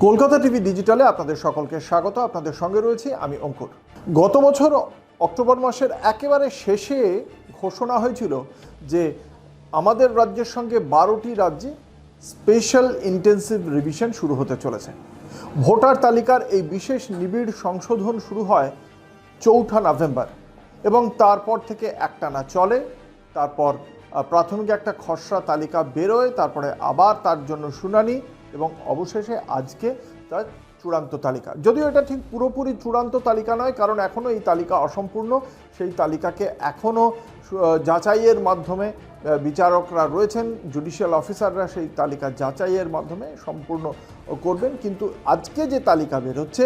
Kolkata TV ডিজিটালে আপনাদের সকলকে স্বাগত। আপনাদের সঙ্গে রয়েছি আমি অঙ্কুর। গত বছর অক্টোবর মাসের একেবারে শেষে ঘোষণা হয়েছিল যে আমাদের রাজ্যের সঙ্গে 12টি রাজ্যে স্পেশাল ইন্টেন্সিভ রিভিশন শুরু হতে চলেছে। ভোটার তালিকার এই বিশেষ নিবিড় সংশোধন শুরু হয় 4 নভেম্বর এবং তারপর থেকে একটানা চলে। তারপর প্রাথমিক একটা খসড়া তালিকা বেরোয়, তারপরে আবার তার জন্য শুনানি এবং অবশেষে আজকে তার চূড়ান্ত তালিকা। যদিও এটা ঠিক পুরোপুরি চূড়ান্ত তালিকা নয়, কারণ এখনও এই তালিকা অসম্পূর্ণ। সেই তালিকাকে এখনও যাচাইয়ের মাধ্যমে বিচারকরা রয়েছেন, জুডিশিয়াল অফিসাররা সেই তালিকা যাচাইয়ের মাধ্যমে সম্পূর্ণ করবেন। কিন্তু আজকে যে তালিকা বেরোচ্ছে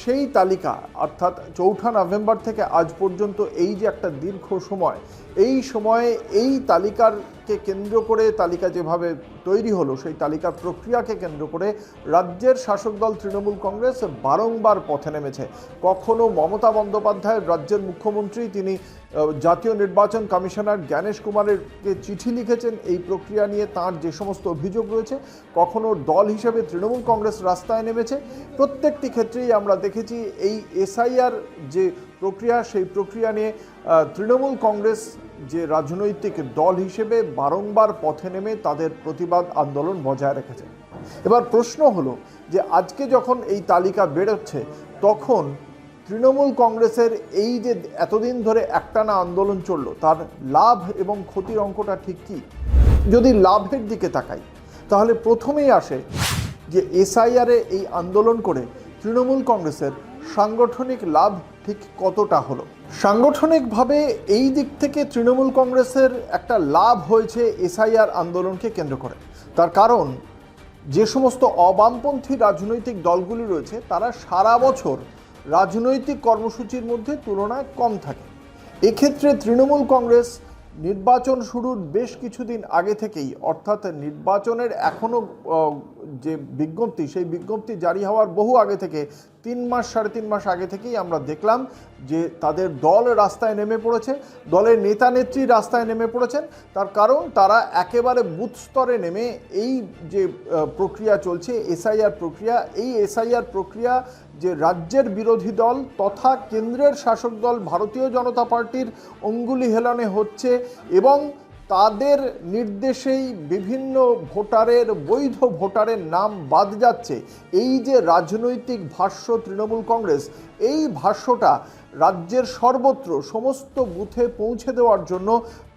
সেই তালিকা, অর্থাৎ 4 নভেম্বর থেকে আজ পর্যন্ত এই যে একটা দীর্ঘ সময়, এই সময়ে এই তালিকাকে কেন্দ্র করে, তালিকা যেভাবে তৈরি হলো সেই তালিকার প্রক্রিয়াকে কেন্দ্র করে রাজ্যের শাসক দল তৃণমূল কংগ্রেস বারংবার পথে নেমেছে। কখনো মমতা বন্দ্যোপাধ্যায়, রাজ্যের মুখ্যমন্ত্রী, তিনি জাতীয় নির্বাচন কমিশনার জ্ঞানেশ কুমারকে চিঠি লিখেছেন এই প্রক্রিয়া নিয়ে তার যে সমস্ত অভিযোগ রয়েছে। কখনো দল হিসেবে তৃণমূল কংগ্রেস রাস্তায় নেমেছে। প্রত্যেকটি ক্ষেত্রেই আমরা দেখেছি এই এসআইআর যে প্রক্রিয়া, সেই প্রক্রিয়া নিয়ে তৃণমূল কংগ্রেস যে রাজনৈতিক দল হিসেবে বারংবার পথে নেমে তাদের প্রতিবাদ আন্দোলন বজায় রেখেছে। এবার প্রশ্ন হলো যে আজকে যখন এই তালিকা বেরোচ্ছে, তখন তৃণমূল কংগ্রেসের এই যে এতদিন ধরে একটানা আন্দোলন চললো, তার লাভ এবং ক্ষতির অঙ্কটা ঠিক কী? যদি লাভের দিকে তাকাই, তাহলে প্রথমেই আসে যে এসআইআরে এই আন্দোলন করে তৃণমূল কংগ্রেসের সাংগঠনিক লাভ ঠিক কতটা হলো। সাংগঠনিকভাবে এই দিক থেকে তৃণমূল কংগ্রেসের একটা লাভ হয়েছে এসআইআর আন্দোলনকে কেন্দ্র করে। তার কারণ, যে সমস্ত অবামপন্থী রাজনৈতিক দলগুলি রয়েছে তারা সারা বছর রাজনৈতিক কর্মসূচির মধ্যে তুলনায় কম থাকে। এক্ষেত্রে তৃণমূল কংগ্রেস নির্বাচন শুরুর বেশ কিছুদিন আগে থেকেই, অর্থাৎ নির্বাচনের এখনও যে বিজ্ঞপ্তি, সেই বিজ্ঞপ্তি জারি হওয়ার বহু আগে থেকে, 3 মাস 3.5 মাস আগে থেকেই আমরা দেখলাম যে তাদের দল রাস্তায় নেমে পড়েছে, দলের নেতা নেত্রী রাস্তায় নেমে পড়েছেন। তার কারণ, তারা একেবারে বুথ স্তরে নেমে এই যে প্রক্রিয়া চলছে এসআইআর প্রক্রিয়া, এই এসআইআর প্রক্রিয়া যে রাজ্যের বিরোধী দল তথা কেন্দ্রের শাসক দল ভারতীয় জনতা পার্টির অঙ্গুলি হেলনে হচ্ছে এবং তাদের নির্দেশেই বিভিন্ন ভোটারের, বৈধ ভোটারের নাম বাদ যাচ্ছে, এই যে রাজনৈতিক ভাষ্য তৃণমূল কংগ্রেস, এই ভাষ্যটা রাজ্যের সর্বত্র সমস্ত বুথে পৌঁছে দেওয়ার জন্য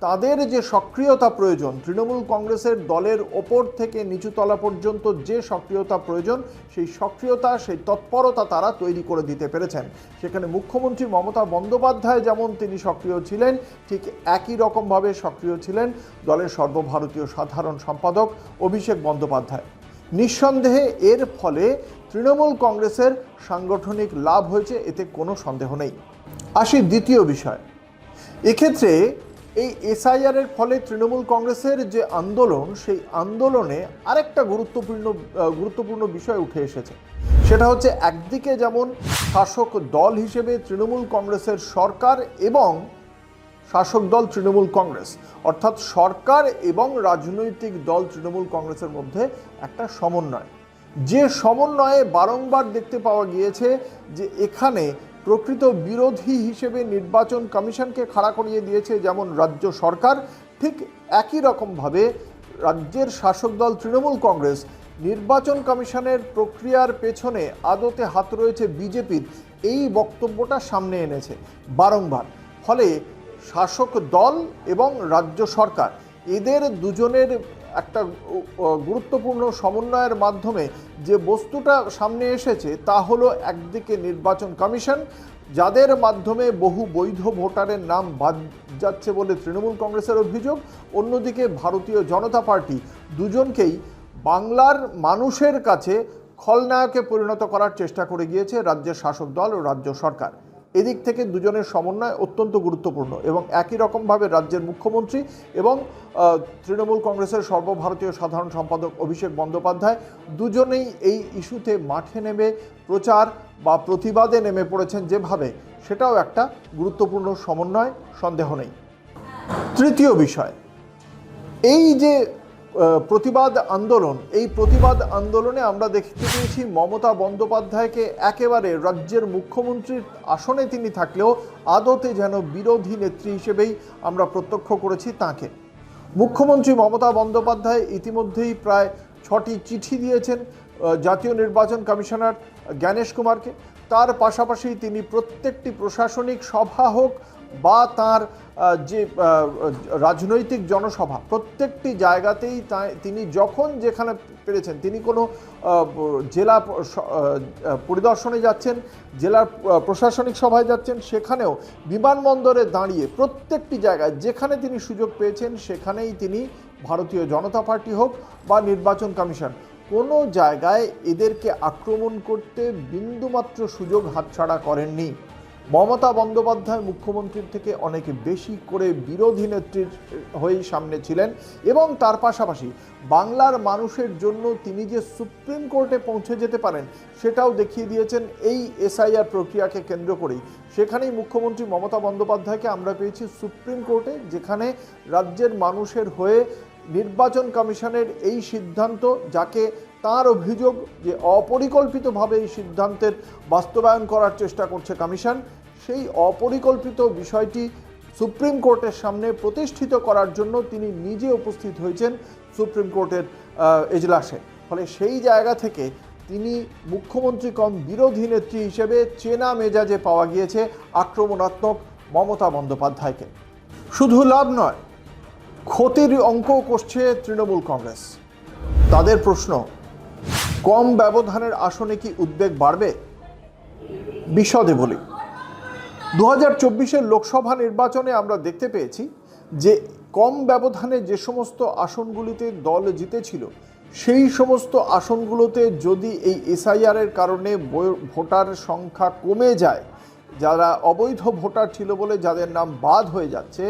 তাদের যে সক্রিয়তা প্রয়োজন, তৃণমূল কংগ্রেসের দলের ওপর থেকে নিচুতলা পর্যন্ত যে সক্রিয়তা প্রয়োজন, সেই সক্রিয়তা, সেই তৎপরতা তারা তৈরি করে দিতে পেরেছেন। সেখানে মুখ্যমন্ত্রী মমতা বন্দ্যোপাধ্যায় যেমন তিনি সক্রিয় ছিলেন, ঠিক একই রকমভাবে সক্রিয় ছিলেন দলের সর্বভারতীয় সাধারণ সম্পাদক অভিষেক বন্দ্যোপাধ্যায়। নিঃসন্দেহে এর ফলে তৃণমূল কংগ্রেসের সাংগঠনিক লাভ হয়েছে, এতে কোনো সন্দেহ নেই। আসি দ্বিতীয় বিষয়। এক্ষেত্রে এই এসআইআরের ফলে তৃণমূল কংগ্রেসের যে আন্দোলন, সেই আন্দোলনে আরেকটা গুরুত্বপূর্ণ বিষয় উঠে এসেছে। সেটা হচ্ছে, একদিকে যেমন শাসক দল হিসেবে তৃণমূল কংগ্রেসের সরকার এবং শাসক দল তৃণমূল কংগ্রেস, অর্থাৎ সরকার এবং রাজনৈতিক দল তৃণমূল কংগ্রেসের মধ্যে একটা সমন্বয়, যে সমন্বয়ে বারংবার দেখতে পাওয়া গিয়েছে যে এখানে প্রকৃত বিরোধী হিসেবে নির্বাচন কমিশনকে খাড়া করিয়ে দিয়েছে যেমন রাজ্য সরকার, ঠিক একই রকমভাবে রাজ্যের শাসক দল তৃণমূল কংগ্রেস নির্বাচন কমিশনের প্রক্রিয়ার পেছনে আদতে হাত রয়েছে বিজেপির, এই বক্তব্যটা সামনে এনেছে বারংবার। ফলে শাসক দল এবং রাজ্য সরকার, এদের দুজনের একটা গুরুত্বপূর্ণ সমন্বয়ের মাধ্যমে যে বস্তুটা সামনে এসেছে তা হলো, একদিকে নির্বাচন কমিশন, যাদের মাধ্যমে বহু বৈধ ভোটারের নাম বাদ যাচ্ছে বলে তৃণমূল কংগ্রেসের অভিযোগ, অন্যদিকে ভারতীয় জনতা পার্টি, দুজনকেই বাংলার মানুষের কাছে খলনায়কে পরিণত করার চেষ্টা করে গিয়েছে রাজ্যের শাসক দল ও রাজ্য সরকার। এদিক থেকে দুজনের সমন্বয় অত্যন্ত গুরুত্বপূর্ণ এবং একই রকমভাবে রাজ্যের মুখ্যমন্ত্রী এবং তৃণমূল কংগ্রেসের সর্বভারতীয় সাধারণ সম্পাদক অভিষেক বন্দ্যোপাধ্যায় দুজনেই এই ইস্যুতে মাঠে নেমে প্রচার বা প্রতিবাদে নেমে পড়েছেন যেভাবে, সেটাও একটা গুরুত্বপূর্ণ সমন্বয়, সন্দেহ নেই। তৃতীয় বিষয়, এই যে প্রতিবাদ আন্দোলন, এই প্রতিবাদ আন্দোলনে আমরা দেখতে পেয়েছি মমতা বন্দ্যোপাধ্যায়কে একেবারে রাজ্যের মুখ্যমন্ত্রীর আসনে তিনি থাকলেও আদতে যেন বিরোধী নেত্রী হিসেবেই আমরা প্রত্যক্ষ করেছি তাঁকে। মুখ্যমন্ত্রী মমতা বন্দ্যোপাধ্যায় ইতিমধ্যেই প্রায় 6টি চিঠি দিয়েছেন জাতীয় নির্বাচন কমিশনার জ্ঞানেশ কুমারকে। তার পাশাপাশি তিনি প্রত্যেকটি প্রশাসনিক সভা হোক বা তার যে রাজনৈতিক জনসভা, প্রত্যেকটি জায়গাতেই তিনি যখন যেখানে পেরেছেন, তিনি কোনো জেলা পরিদর্শনে যাচ্ছেন, জেলার প্রশাসনিক সভায় যাচ্ছেন, সেখানেও বিমানবন্দরে দাঁড়িয়ে প্রত্যেকটি জায়গায় যেখানে তিনি সুযোগ পেয়েছেন সেখানেই তিনি ভারতীয় জনতা পার্টি হোক বা নির্বাচন কমিশন, কোনো জায়গায় এদেরকে আক্রমণ করতে বিন্দুমাত্র সুযোগ হাতছাড়া করেননি। মমতা বন্দ্যোপাধ্যায় মুখ্যমন্ত্রীর থেকে অনেক বেশি করে বিরোধী নেত্রীর হয়েই সামনে ছিলেন এবং তার পাশাপাশি বাংলার মানুষের জন্য তিনি যে সুপ্রিম কোর্টে পৌঁছে যেতে পারেন সেটাও দেখিয়ে দিয়েছেন এই এসআইআর প্রক্রিয়াকে কেন্দ্র করেই। সেখানেই মুখ্যমন্ত্রী মমতা বন্দ্যোপাধ্যায়কে আমরা পেয়েছি সুপ্রিম কোর্টে, যেখানে রাজ্যের মানুষের হয়ে নির্বাচন কমিশনের এই সিদ্ধান্ত, যাকে তার অভিযোগ যে অপরিকল্পিতভাবে এই সিদ্ধান্তের বাস্তবায়ন করার চেষ্টা করছে কমিশন, সেই অপরিকল্পিত বিষয়টি সুপ্রিম কোর্টের সামনে প্রতিষ্ঠিত করার জন্য তিনি নিজে উপস্থিত হয়েছেন সুপ্রিম কোর্টের এজলাসে। ফলে সেই জায়গা থেকে তিনি মুখ্যমন্ত্রী কম বিরোধী নেত্রী হিসেবে চেনা মেজাজে পাওয়া গিয়েছে আক্রমণাত্মক মমতা বন্দ্যোপাধ্যায়কে। শুধু লাভ নয়, ক্ষতির অঙ্কও করছে তৃণমূল কংগ্রেস। তাদের প্রশ্ন, কম ব্যবধানের আসনে কি উদ্বেগ বাড়বে? বিশদে বলি, 2024 লোকসভা নির্বাচনে আমরা দেখতে পেয়েছি যে কম ব্যবধানে যে সমস্ত আসনগুলিতে দল জিতেছিল, সেই সমস্ত আসনগুলোতে যদি এই এসআইআরের কারণে ভোটার সংখ্যা কমে যায়, যারা অবৈধ ভোটার ছিল বলে যাদের নাম বাদ হয়ে যাচ্ছে,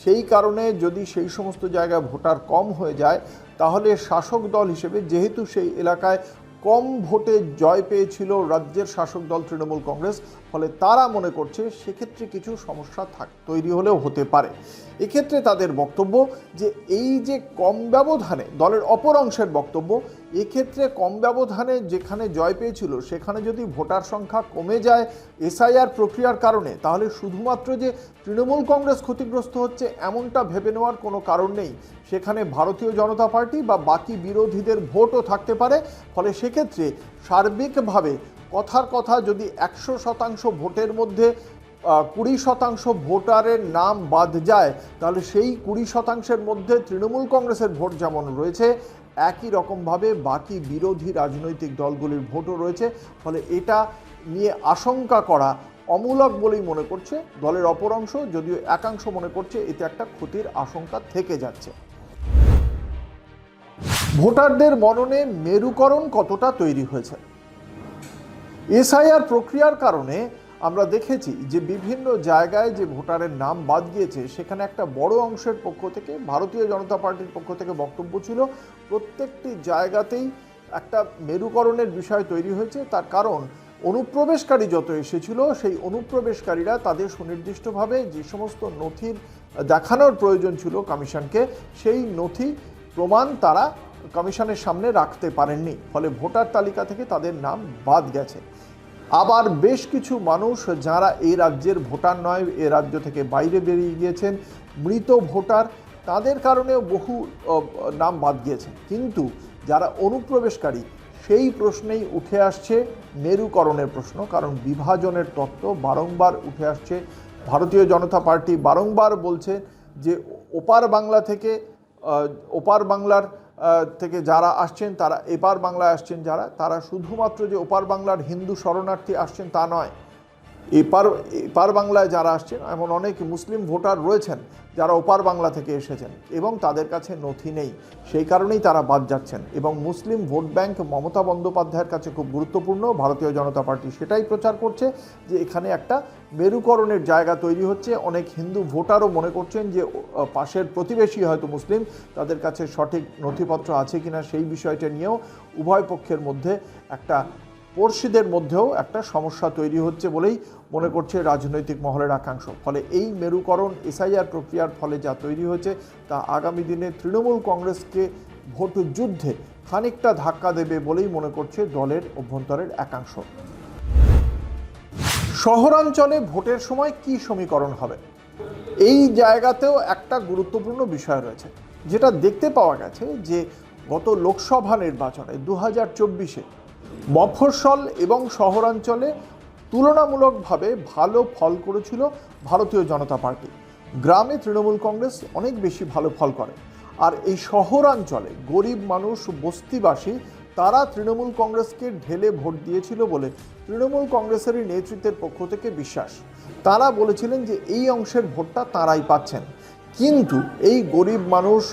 সেই কারণে যদি সেই সমস্ত জায়গায় ভোটার কম হয়ে যায়, তাহলে শাসক দল হিসেবে, যেহেতু সেই এলাকায় কম ভোটে জয় পেয়েছিল রাজ্যের শাসক দল তৃণমূল কংগ্রেস, ফলে তারা মনে করছে সেক্ষেত্রে কিছু সমস্যা তৈরি হলেও হতে পারে। এক্ষেত্রে তাদের বক্তব্য যে এই যে কম ব্যবধানে, দলের অপর অংশের বক্তব্য, এক্ষেত্রে কম ব্যবধানে যেখানে জয় পেয়েছিল সেখানে যদি ভোটার সংখ্যা কমে যায় এসআইআর প্রক্রিয়ার কারণে, তাহলে শুধুমাত্র যে তৃণমূল কংগ্রেস ক্ষতিগ্রস্ত হচ্ছে এমনটা ভেবে নেওয়ার কোনো কারণ নেই। সেখানে ভারতীয় জনতা পার্টি বা বাকি বিরোধীদের ভোটও থাকতে পারে। ফলে সেক্ষেত্রে সার্বিকভাবে কথার কথা, যদি 100% ভোটের মধ্যে 20% ভোটারের নাম বাদ যায়, তাহলে সেই 20%-এর মধ্যে তৃণমূল কংগ্রেসের ভোট যেমন রয়েছে, একই রকমভাবে বাকি বিরোধী রাজনৈতিক দলগুলির ভোটও রয়েছে। ফলে এটা নিয়ে আশঙ্কা করা অমূলক বলেই মনে করছে দলের অপর অংশ, যদিও একাংশ মনে করছে এতে একটা ক্ষতির আশঙ্কা থেকে যাচ্ছে। ভোটারদের মননে মেরুকরণ কতটা তৈরি হয়েছে? এসআইআর প্রক্রিয়ার কারণে আমরা দেখেছি যে বিভিন্ন জায়গায় যে ভোটারের নাম বাদ গিয়েছে, সেখানে একটা বড় অংশের পক্ষ থেকে, ভারতীয় জনতা পার্টির পক্ষ থেকে বক্তব্য ছিল প্রত্যেকটি জায়গাতেই একটা মেরুকরণের বিষয় তৈরি হয়েছে। তার কারণ, অনুপ্রবেশকারী যত এসেছিল, সেই অনুপ্রবেশকারীরা তাদের সুনির্দিষ্টভাবে যে সমস্ত নথির দেখানোর প্রয়োজন ছিল কমিশনকে, সেই নথি প্রমাণ তারা কমিশনের সামনে রাখতে পারেননি। ফলে ভোটার তালিকা থেকে তাদের নাম বাদ গেছে। আবার বেশ কিছু মানুষ যারা এই রাজ্যের ভোটার নয়, এ রাজ্য থেকে বাইরে বেরিয়ে গিয়েছেন, মৃত ভোটার, তাদের কারণেও বহু নাম বাদ গিয়েছে। কিন্তু যারা অনুপ্রবেশকারী, সেই প্রশ্নেই উঠে আসছে মেরুকরণের প্রশ্ন। কারণ বিভাজনের তত্ত্ব বারংবার উঠে আসছে। ভারতীয় জনতা পার্টি বারংবার বলছে যে ওপার বাংলার থেকে যারা আসছেন, তারা এপার বাংলায় আসছেন, তারা শুধুমাত্র যে ওপার বাংলার হিন্দু শরণার্থী আসছেন তা নয়। এপার বাংলায় যারা আসছেন, এমন অনেক মুসলিম ভোটার রয়েছেন যারা ওপার বাংলা থেকে এসেছেন এবং তাদের কাছে নথি নেই, সেই কারণেই তারা বাদ যাচ্ছেন। এবং মুসলিম ভোট ব্যাংক মমতা বন্দ্যোপাধ্যায়ের কাছে খুব গুরুত্বপূর্ণ। ভারতীয় জনতা পার্টি সেটাই প্রচার করছে যে এখানে একটা মেরুকরণের জায়গা তৈরি হচ্ছে। অনেক হিন্দু ভোটারও মনে করছেন যে পাশের প্রতিবেশী হয়তো মুসলিম, তাদের কাছে সঠিক নথিপত্র আছে কিনা সেই বিষয়টা নিয়েও উভয় পক্ষের মধ্যে একটা, পড়শিদের মধ্যেও একটা সমস্যা তৈরি হচ্ছে বলেই মনে করছে রাজনৈতিক মহলের একাংশ। ফলে এই মেরুকরণ এসআইআর প্রক্রিয়ার ফলে যা তৈরি হয়েছে, তা আগামী দিনে তৃণমূল কংগ্রেসকে ভোট যুদ্ধে খানিকটা ধাক্কা দেবে বলেই মনে করছে দলের অভ্যন্তরের একাংশ। শহরাঞ্চলে ভোটের সময় কি সমীকরণ হবে, এই জায়গাতেও একটা গুরুত্বপূর্ণ বিষয় রয়েছে, যেটা দেখতে পাওয়া গেছে যে গত লোকসভা নির্বাচনে 2024-এ মফস্বল এবং শহরাঞ্চলে তুলনামূলকভাবে ভালো ফল করেছিল ভারতীয় জনতা পার্টি। গ্রামে তৃণমূল কংগ্রেস অনেক বেশি ভালো ফল করে, আর এই শহরাঞ্চলে গরিব মানুষ, বস্তিবাসী, তারা তৃণমূল কংগ্রেসকে ঢেলে ভোট দিয়েছিল বলে তৃণমূল কংগ্রেসেরই নেতৃত্বের পক্ষ থেকে বিশ্বাস। তারা বলেছিলেন যে এই অংশের ভোটটা তারাই পাচ্ছেন। কিন্তু এই গরিব মানুষ,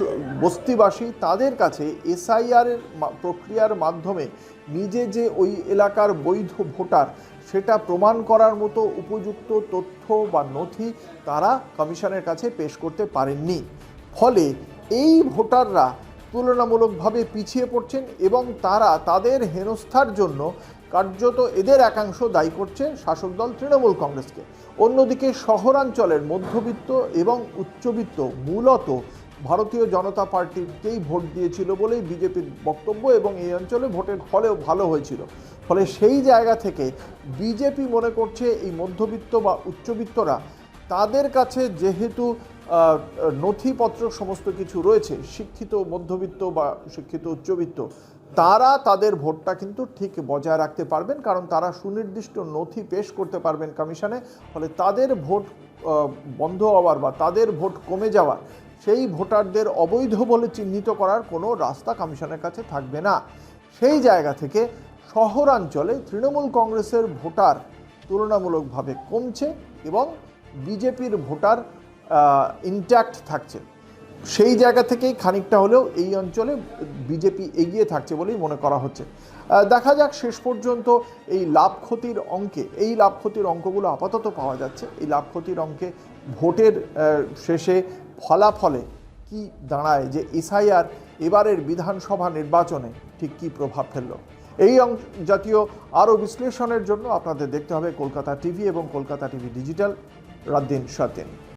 বস্তিবাসী, তাদের কাছে এসআইআরের প্রক্রিয়ার মাধ্যমে নিজে যে ওই এলাকার বৈধ ভোটার সেটা প্রমাণ করার মতো উপযুক্ত তথ্য বা নথি তারা কমিশনের কাছে পেশ করতে পারেননি। ফলে এই ভোটাররা তুলনামূলকভাবে পিছিয়ে পড়ছেন এবং তারা তাদের হেনস্থার জন্য কার্যত এদের একাংশ দায়ী করছে শাসক দল তৃণমূল কংগ্রেসকে। অন্যদিকে শহরাঞ্চলের মধ্যবিত্ত এবং উচ্চবিত্ত মূলত ভারতীয় জনতা পার্টিকেই ভোট দিয়েছিল বলেই বিজেপির বক্তব্য, এবং এই অঞ্চলে ভোটের ফলেও ভালো হয়েছিল। ফলে সেই জায়গা থেকে বিজেপি মনে করছে এই মধ্যবিত্ত বা উচ্চবিত্তরা, তাদের কাছে যেহেতু নথিপত্র সমস্ত কিছু রয়েছে, শিক্ষিত মধ্যবিত্ত বা শিক্ষিত উচ্চবিত্ত, তারা তাদের ভোটটা কিন্তু ঠিক বজায় রাখতে পারবেন, কারণ তারা সুনির্দিষ্ট নথি পেশ করতে পারবেন কমিশনে। ফলে তাদের ভোট বন্ধ হওয়ার বা তাদের ভোট কমে যাওয়ার, সেই ভোটারদের অবৈধ বলে চিহ্নিত করার কোনো রাস্তা কমিশনের কাছে থাকবে না। সেই জায়গা থেকে শহরাঞ্চলে তৃণমূল কংগ্রেসের ভোটার তুলনামূলকভাবে কমছে এবং বিজেপির ভোটার ইনট্যাক্ট থাকছে। সেই জায়গা থেকেই খানিকটা হলেও এই অঞ্চলে বিজেপি এগিয়ে থাকছে বলেই মনে করা হচ্ছে। দেখা যাক শেষ পর্যন্ত এই লাভ ক্ষতির অঙ্কে, এই লাভ ক্ষতির অঙ্কগুলো আপাতত পাওয়া যাচ্ছে। এই লাভ ক্ষতির অঙ্কে ভোটের শেষে ফলাফলে কি দাঁড়ায়, যে এসআইআর এবারের বিধানসভা নির্বাচনে ঠিক কী প্রভাব ফেলল, এই জাতীয় আরও বিশ্লেষণের জন্য আপনাদের দেখতে হবে কলকাতা টিভি এবং কলকাতা টিভি ডিজিটাল। রাত দিন 7 দিন।